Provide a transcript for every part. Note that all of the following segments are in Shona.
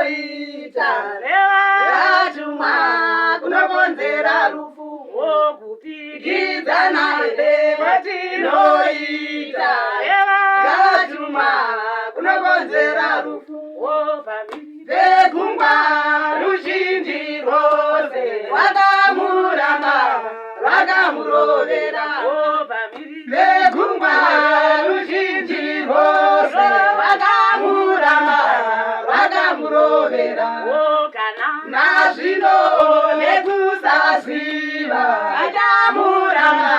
kwatinoita ratuma kunokonzera rufu wokupikidzana kwatinoita ratuma kunokonzera rufu vegungwa ruzhinji rwose rwakamuramba rwakamurovera vegungwa ruzhinji rwose rwakamuramba rwakamurovera nazvino nekusaziva vachamuramba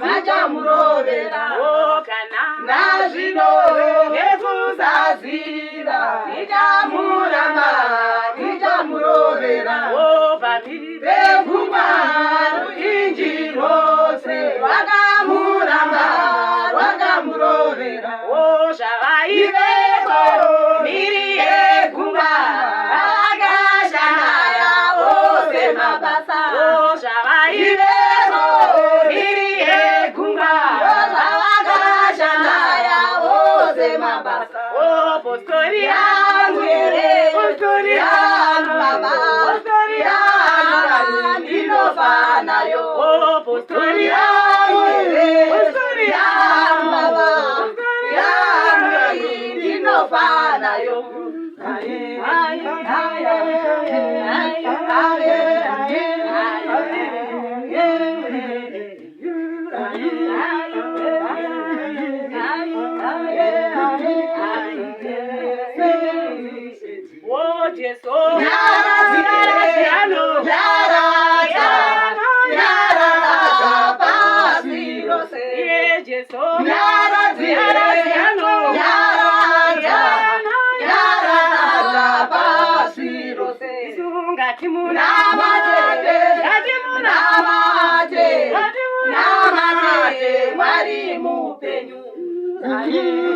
vachamurovera nazvino nekusaziva tichamuramba tichamurovera vegungwa ruzhinji rwose rwakamuramba rwakamurovera zvavaiveko miri yegungwa vakashanaya vose mabasa zvavaiveko miri yegungwa vakashanaya vose mabasa postori yangu ere postori yangu baba postori yangu ndinofanayo postori yangu ere postori yangu baba postori yangu ndinofanayo Mwari mupenyu Maria.